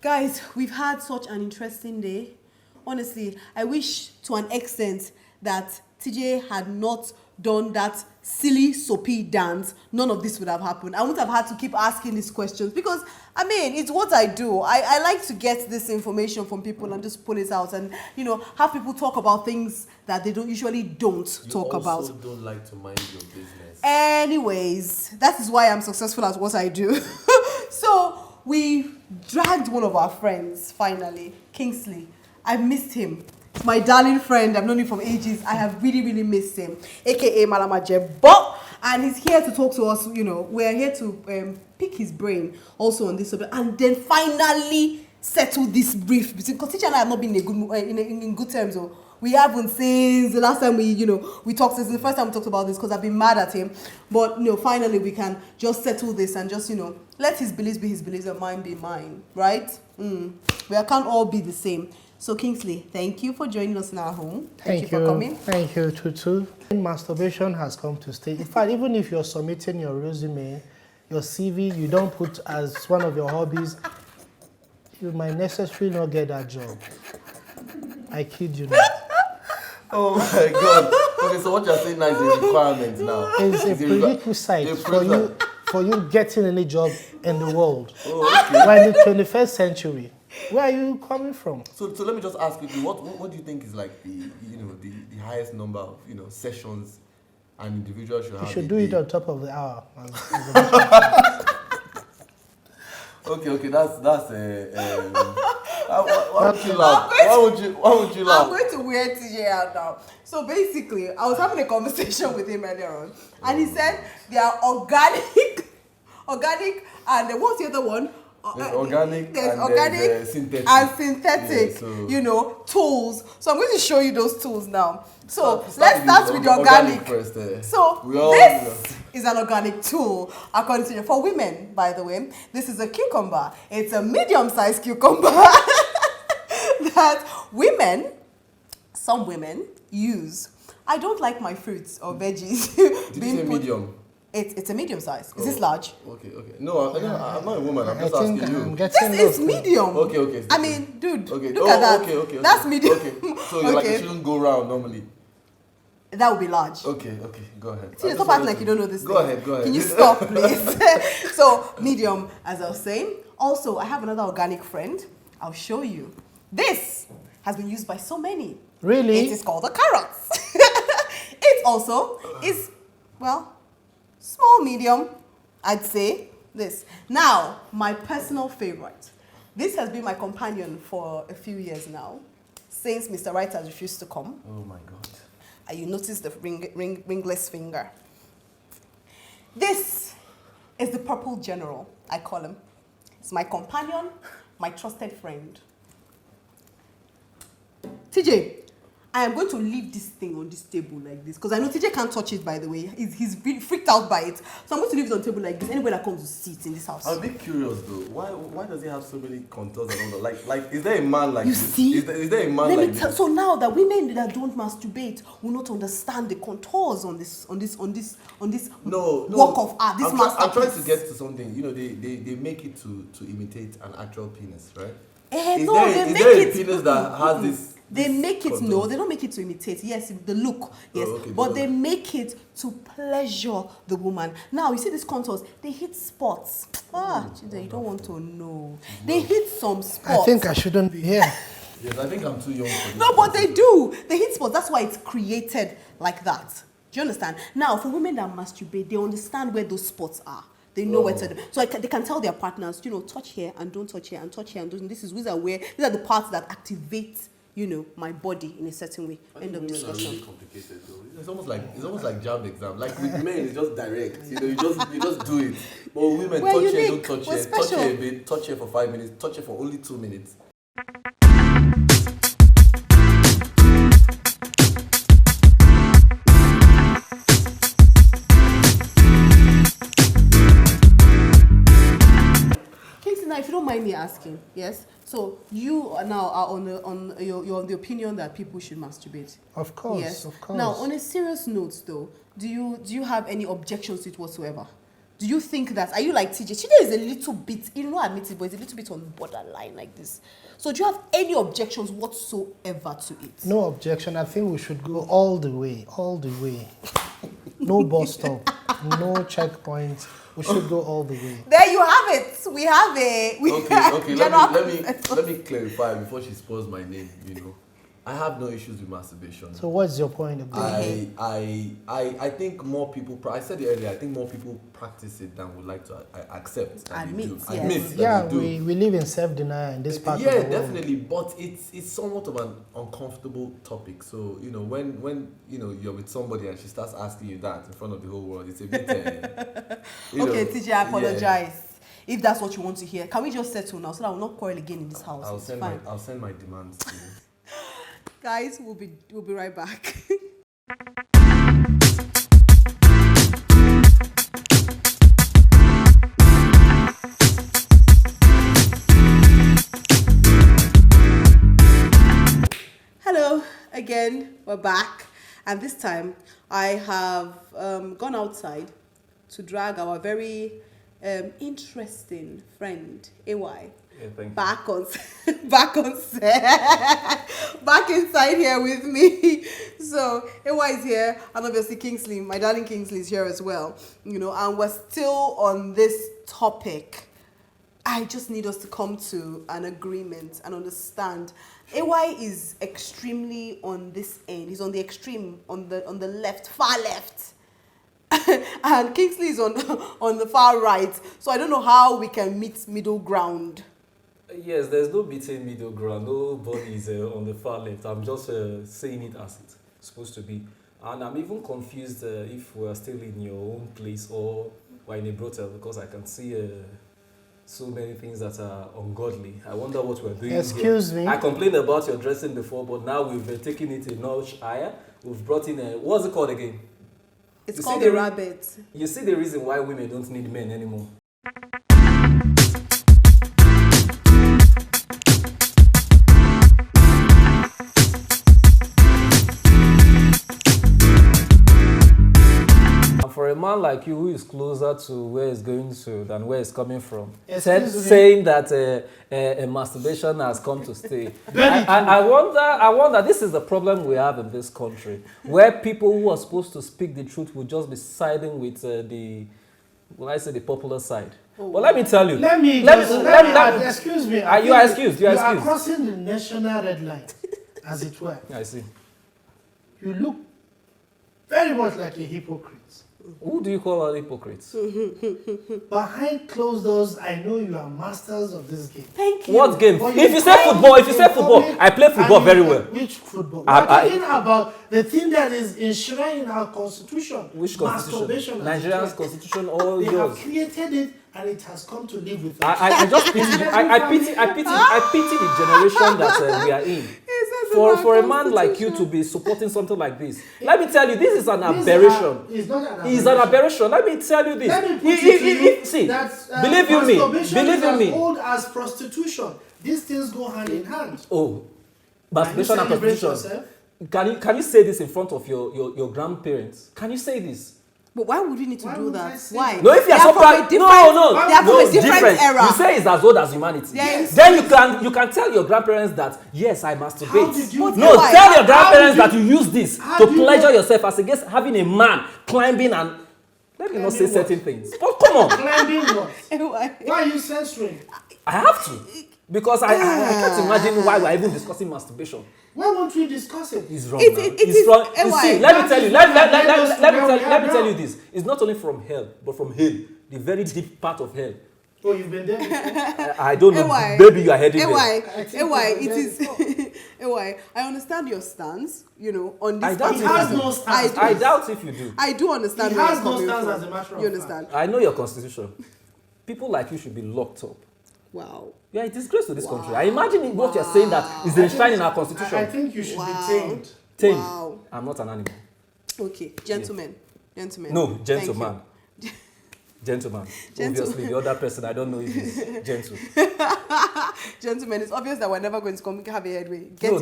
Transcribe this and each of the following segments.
Guys, we've had such an interesting day. Honestly, I wish to an extent that TJ had not done that silly soapy dance. None of this would have happened. I wouldn't have had to keep asking these questions because, I mean, it's what I do. I like to get this information from people and just pull it out and, have people talk about things that they usually don't talk about. You also don't like to mind your business. Anyways, that is why I'm successful at what I do. So, we dragged one of our friends, finally, Kingsley. I've missed him. My darling friend, I've known him for ages. I have really, really missed him, aka Malama Jebo. And he's here to talk to us, we're here to pick his brain also on this subject and then finally settle this brief. Because teacher and I have not been in good terms. We haven't since the last time we talked. This is the first time we talked about this because I've been mad at him. But finally we can just settle this and just let his beliefs be his beliefs and mine be mine, right? We can't all be the same. So Kingsley, thank you for joining us in our home. Thank you for coming. Thank you, TUTU. Masturbation has come to stay. In fact, even if you're submitting your resume, your CV, you don't put as one of your hobbies, you might necessarily not get that job. I kid you not. Oh my God. Okay, so what you're saying now is a requirement now. It's a prerequisite for you getting any job in the world. Oh, okay. We're in the 21st century. Where are you coming from? So let me just ask you, what do you think is like the highest number of sessions an individual should have? You should do it on top of the hour. Okay, that's why would you laugh? Why would you laugh? I'm going to wear TJ out now. So basically, I was having a conversation with him earlier on, and he said they are organic, and what's the other one? There's organic and synthetic. And synthetic, Yeah, tools. So I'm going to show you those tools now. So let's start with the organic. First, So this is an organic tool, according to you. For women, by the way, this is a cucumber. It's a medium-sized cucumber that some women use. I don't like my fruits or veggies Did you say medium? It's a medium size. Is this large? Okay. No, I'm not a woman. I'm just asking you. This is medium. Okay. I mean, dude, okay. Look at that. Okay. That's medium. Okay. So you're like, it shouldn't go round normally. That would be large. Okay. Go ahead. See, stop acting like you don't know this thing. Go ahead. Can you stop, please? So, medium, as I was saying. Also, I have another organic friend. I'll show you. This has been used by so many. Really? It is called the carrots. It also is, small, medium, I'd say. This. Now, my personal favorite. This has been my companion for a few years now, since Mr. Wright has refused to come. Oh my God. And you notice the ringless finger. This is the purple general, I call him. It's my companion, my trusted friend. TJ, I am going to leave this thing on this table like this because I know TJ can't touch it, by the way. He's really freaked out by it. So I'm going to leave it on the table like this. Anybody that comes to sit in this house. I'm a bit curious though. Why does he have so many contours and all that? Like is there a man like this? See? Is there a man like this? So now that women that don't masturbate will not understand the contours on this No, work of art. This masterpiece. I'm trying to get to something. They make it to imitate an actual penis, right? Is there a penis that has this? They make it, contour? no, they don't make it to imitate. Yes, the look, yes. Oh, okay, but they make it to pleasure the woman. Now, you see these contours, they hit spots. You don't want to know. They hit some spots. I think I shouldn't be here. Yes, I think I'm too young for this. No, but they do. They hit spots. That's why it's created like that. Do you understand? Now, for women that masturbate, they understand where those spots are. They know where to do. So they can tell their partners, touch here and don't touch here and touch here and don't. These are the parts that activate my body in a certain way. End of discussion. Really complicated though. It's almost like JAMB exam. Like with men, it's just direct. You just do it. But women, touch here, don't touch here. Touch here a bit. Touch here for 5 minutes. Touch here for only 2 minutes. mind me asking? Yes. So you are now you're on the opinion that people should masturbate. Of course, Yes. of course. Now, on a serious note, though, do you have any objections to it whatsoever? Do you think that, are you like TJ? TJ is a little bit, you know, admit it, but it's a little bit on borderline like this. So do you have any objections whatsoever to it? No objection. I think we should go all the way, all the way. No bus stop, no checkpoint. We should go all the way. There you have it. We have Okay. Let me clarify before she spoils my name. You know, I have no issues with masturbation. So what's your point of view? I think more people. I said it earlier. I think more people practice it than would like to accept. Admit, yes. Admit Yeah, that they do. we live in self-denial in this part of the Yeah, world. definitely. But it's somewhat of an uncomfortable topic. So you know, when you know you're with somebody and she starts asking you that in front of the whole world, it's a bit. Okay, TJ, I apologize. Yeah. If that's what you want to hear, can we just settle now so that I will not quarrel again in this house? I'll send my demands to you. Guys, we'll be right back. Hello again, we're back, and this time I have gone outside to drag our very interesting friend AY. Yeah, thank you. Back inside here with me. So AY is here, and obviously Kingsley, my darling Kingsley, is here as well. You know, and we're still on this topic. I just need us to come to an agreement and understand. AY is extremely on this end. He's on the extreme, on the left, far left. And Kingsley is on the far right. So I don't know how we can meet middle ground. Yes, there's no between middle ground. Nobody is on the far left. I'm just saying it as it's supposed to be. And I'm even confused if we're still in your own place or we're in a brothel, because I can see so many things that are ungodly. I wonder what we're doing. Excuse here. me. I complained about your dressing before, but now we've taken it a notch higher. We've brought in what's it called again? It's called a rabbit. You see the reason why women don't need men anymore. For a man like you who is closer to where it's going to than where it's coming from, saying that masturbation has come to stay. I wonder, this is the problem we have in this country, where people who are supposed to speak the truth will just be siding with the popular side. Oh, but let me tell you. Excuse me. You are excused. You are excused. crossing the national red line, as it were. I see. You look very much like a hypocrite. Who do you call a hypocrite? Behind closed doors, I know you are masters of this game. Thank you. What game? If you say football, I play football very well. Which football? We're talking about the thing that is enshrined in our constitution. Which constitution? Masturbation. Nigeria's constitution or they yours? Have created it, and it has come to live with us. I just pity. I pity the generation that we are in. For a man like you to be supporting something like this, let me tell you, this is an aberration. It's not an aberration. It's an aberration. Let me tell you this. Let me put it to you see, that believe you me. Masturbation Believe is you me. as old as prostitution. These things go hand in hand. Oh, masturbation and prostitution. Can you say this in front of your grandparents? Can you say this? But why would we need to do that? Why? No, if you are so proud, they are from a different era. You say it's as old as humanity. Yes. Then you can tell your grandparents that yes, I masturbate. No, tell your grandparents that you use this to pleasure yourself as against having a man climbing and let me not say certain things. But come on. Climbing what? Why are you censoring? I have to. Because I can't imagine why we're even discussing masturbation. Why won't we discuss it? It's wrong. It's wrong. You see, let me tell you. Let me tell you this. It's not only from hell, but from hell, the very deep part of hell. Oh, you've been there before? I don't know. Maybe you are heading there. It is. I understand your stance. You know, on this. He has no stance. I doubt if you do. I do understand. He has no stance as a matter of fact. You understand? I know your constitution. People like you should be locked up. Wow. You are a disgrace to this country. I imagine what you're saying that is enshrined in our constitution. I think you should be tamed. Tamed. Wow. I'm not an animal. Okay, gentlemen. No, gentleman. Gentleman. Obviously, the other person, I don't know if he's gentle. Gentlemen, it's obvious that we're never going to have a headway. No.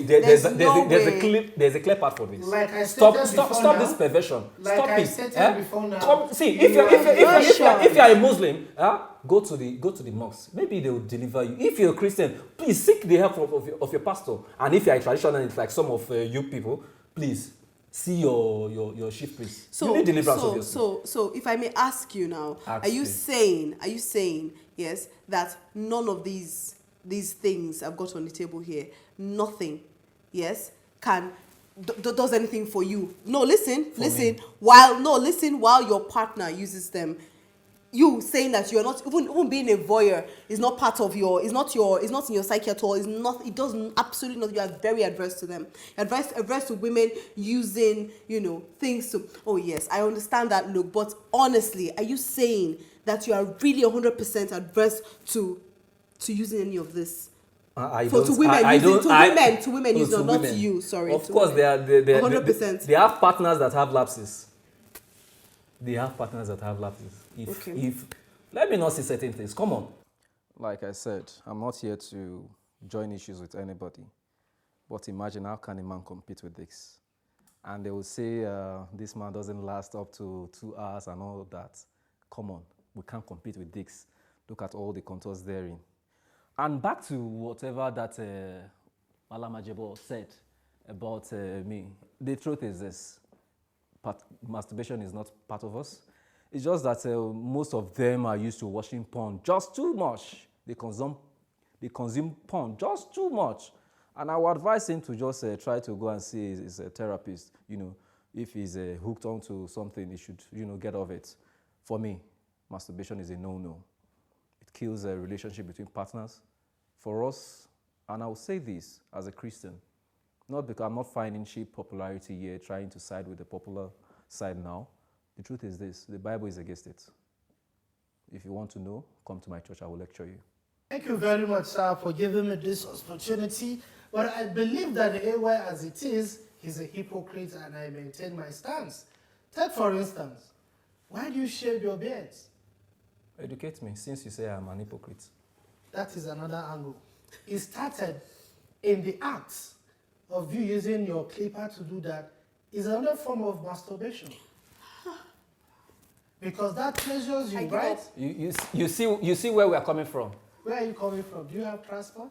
There's a clear part for this. Like I Stop now, this perversion. Like Stop I it. stated before now. Come, see, if you're a Muslim, go to the mosque. Maybe they will deliver you. If you're a Christian, please seek the help of your pastor. And if you're a traditionalist, like some of you people, please see your chief priest. You need deliverance, obviously. So if I may ask you now, are you saying yes that none of these things I've got on the table here, nothing, yes, can does anything for you? No, listen. While your partner uses them, you saying that you're not even being a voyeur is not part of it's not in your psyche at all. It does absolutely not. You are very adverse to them. You're adverse to women using, things to, oh yes, I understand that look, but honestly, are you saying that you are really 100% adverse to using any of this? To women using, not to you, sorry. Of course, they 100%. They have partners that have lapses. If let me not say certain things. Come on. Like I said, I'm not here to join issues with anybody. But imagine, how can a man compete with this? And they will say this man doesn't last up to 2 hours and all of that. Come on, we can't compete with dicks. Look at all the contours therein. And back to whatever that Malam Ajebo said about me. The truth is this. Masturbation is not part of us. It's just that most of them are used to watching porn just too much. They consume porn just too much. And I would advise him to just try to go and see his therapist. If he's hooked onto something, he should, get off it. For me, masturbation is a no-no. It kills a relationship between partners. For us, and I will say this as a Christian, not because I'm not finding cheap popularity here, trying to side with the popular side now. The truth is this, the Bible is against it. If you want to know, come to my church, I will lecture you. Thank you very much, sir, for giving me this opportunity. But I believe that the AY as it is, he's a hypocrite and I maintain my stance. Take for instance, why do you shave your beards? Educate me, since you say I'm an hypocrite. That is another angle. It started in the act of you using your clipper to do that is another form of masturbation. Because that pleasures you, right? You see where we are coming from. Where are you coming from? Do you have transport?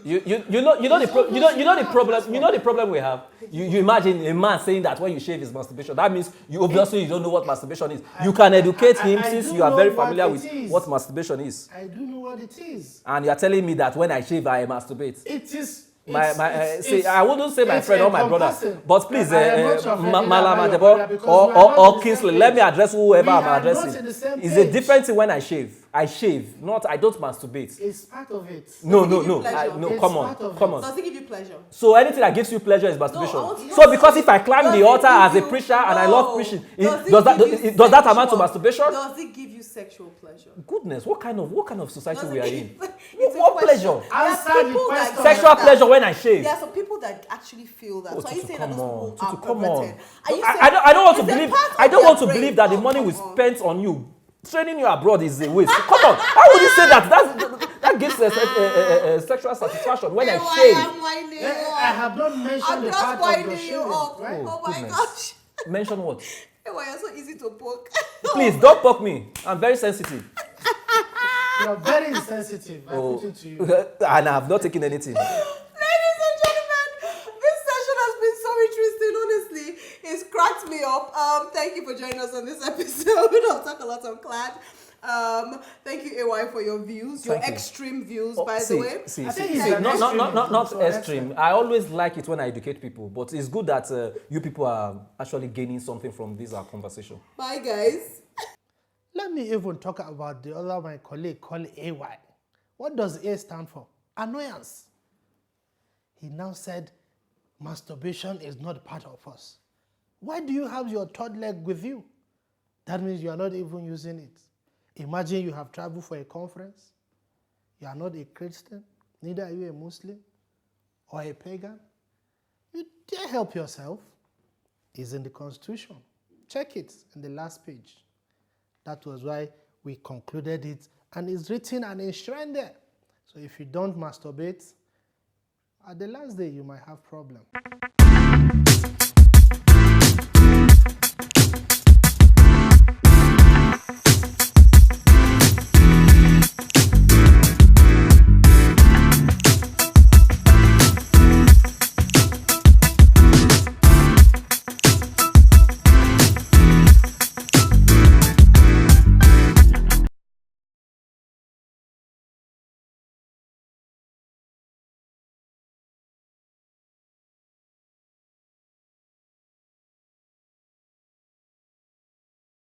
You know the problem we have. You imagine a man saying that when you shave is masturbation. That means you obviously don't know what masturbation is. You can educate him since you are very familiar with what masturbation is. I do know what it is. And you are telling me that when I shave I masturbate. It is. I wouldn't say my friend or my brother, but please, Malam Ajebo or Kingsley, let me address whoever I'm addressing. It's a different thing when I shave. I don't masturbate. It's part of it. No, come on. Does it give you pleasure? So anything that gives you pleasure is masturbation. So because if I climb the altar as a preacher and I love preaching, does that amount to masturbation? Does it give you sexual pleasure? Goodness, what kind of society we are in? What pleasure? Sexual pleasure when I shave. There are some people that actually feel that. So are you saying that those people are come on. perverted? I don't want to believe that the money we spent on you training you abroad is a waste. Come on, how would you say that? That gives sexual satisfaction when I shave. I have not mentioned the part of your shaving. Right? Oh my gosh. Mention what? You're so easy to poke. Please don't poke me. I'm very sensitive. You're very insensitive. I put it to you. And I have not taken anything. Ladies and gentlemen, this session has been so interesting. Honestly, it's cracked me up. Thank you for joining us on this episode of TUCALOT UNCLAD. Thank you, AY, for your views, your extreme views, by the way. Not extreme. I always like it when I educate people, but it's good that you people are actually gaining something from this conversation. Bye, guys. Let me even talk about the other my colleague called AY. What does A stand for? Annoyance. He now said, masturbation is not part of us. Why do you have your third leg with you? That means you are not even using it. Imagine you have traveled for a conference. You are not a Christian, neither are you a Muslim or a pagan. You dare help yourself. It's in the Constitution. Check it in the last page. That was why we concluded it, and it's written and enshrined there. So if you don't masturbate, at the last day you might have problem.